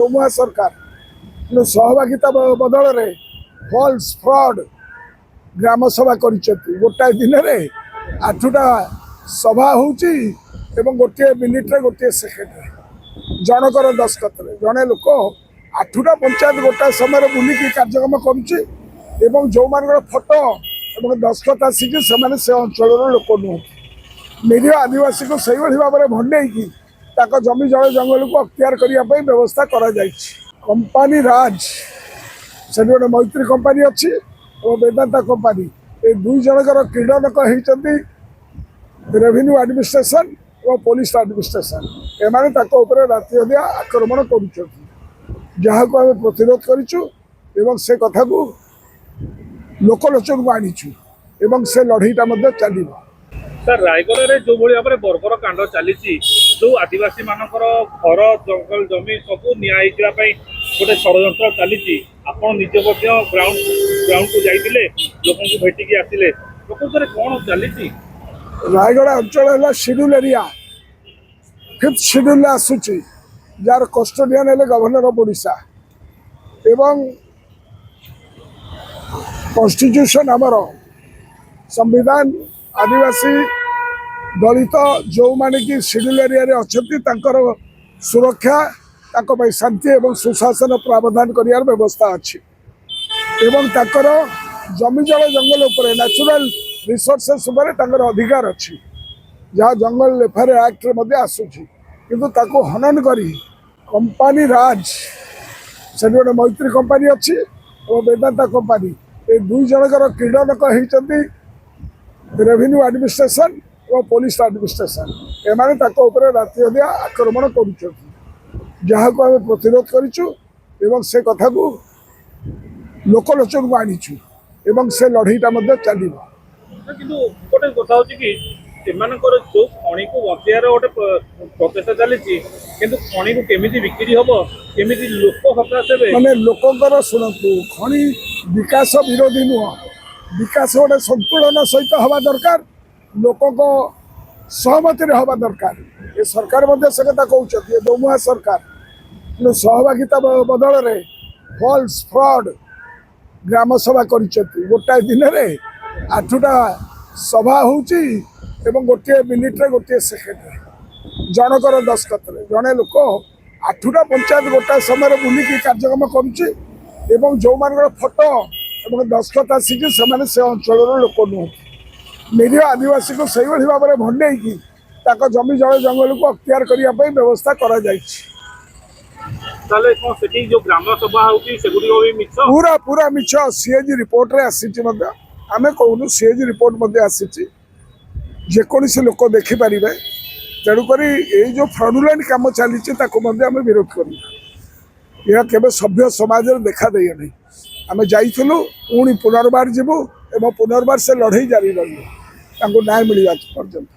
सोमुआ सरकार सहभागिता बदल में फॉल्स फ्रॉड ग्राम सभा कर गोटाए दिन में 8टा सभा होची एवं गोटे मिनिट रे गोटे सेकेंड जनकर दस्तखत जड़े लोक 8टा पंचायत गोटाए समय बुलिकी कार्यक्रम करुच्ची जो मान फोटो एवं दस्तखत आसिक से अंचल लोक नुहति निरीह आदिवासी को सही भाव में भंडे जमी जल जंगल को अख्तियार करने व्यवस्था करा कंपानी राज से गोटे मैत्री कंपानी अच्छी और वेदांता कंपानी ये दुई जनकर क्रीडनक होती रेवेन्यू एडमिनिस्ट्रेशन और पुलिस एडमिनिस्ट्रेशन एमाने राति अदिया आक्रमण कर प्रतिरोध करूँ से कथा को लोकलोचन को आनीचु से लड़ईटा चलो सर रायगढ़ जो भाव में बर्बर कांड चली जो आदिवासी मानकर घर जंगल जमी सब नियाई गोटे षड्यंत्र चली आप निजे ग्राउंड को जाइए लोक भेटिकी आसिले प्रकृत कौन चली रायगढ़ अंचल है शेड्यूल एरिया 5th शेड्यूल आसूची जार कस्टोडियन है गवर्नर ऑफ ओडिशा एवं कॉन्स्टिट्यूशन आमर संविधान आदिवासी दलित जो माने कि शेड्यूल एरिया रे अच्छा सुरक्षा शांति एवं सुशासन प्रावधान कर व्यवस्था अच्छी एवं जमी जल जंगल उपर नेचुरल रिसोर्सेस अधिकार अच्छी जहाँ जंगल एफआर एक्ट रे आसूची किंतु हनन करी कंपानी राज से गोटे मैत्री कंपानी अच्छी और वेदांता कंपानी ये दुई जनकर क्रीडनक होती रेवेन्यू एडमिनिस्ट्रेशन और पुलिस एडमिनिस्ट्रेशन एमाने राति अदिया आक्रमण कर प्रतिरोध करूँ से कथा को लोकलोचन को आनीचु से लड़ईटा चलो गोटे कथा हो जो खणी को बचार गोटे प्रचेषा चली खणी को केमी बिक्री हम केमी लोक हताश माने लोकंर शुणु खणी विकास विरोधी नुह विकास गोटे संतुलन सहित हवा दरकार लोक सहमति हवा दरकार ये सरकार से कथा कहते दोमुआ सरकार सहभागिता बदल में फॉल्स फ्रॉड ग्राम सभा कर गोटाए दिन में 8टा सभा होची गोटे मिनिट रे गोटे सेकेंड जनकर दस्तखत जड़े लोक 8टा पंचायत गोटाए समय बुलिकी कार्यक्रम करुच्ची जो मान फोटो एवं दस्तखत आसिक से अंचल लोक नुहति निरीह आदिवासी को सही भाव में भंडे जमी जल जंगल को अख्तियार करने व्यवस्था करा जो ग्राम सभा पूरा पूरा मिछ सीएजी रिपोर्ट रे आसी आमे कहूँ सीएजी रिपोर्ट आसी जेकोसी लोक देखिपारे तेणुक जो फ्रॉडुलेंट काम चली आम विरोध कर यह केवल सभ्य समाज देखा दे नहीं आम जाइलु पुणी पुनर्बार जीवु एवं पुनर्बार से लड़ई जारी रही न्याय मिलवा पर्यंत।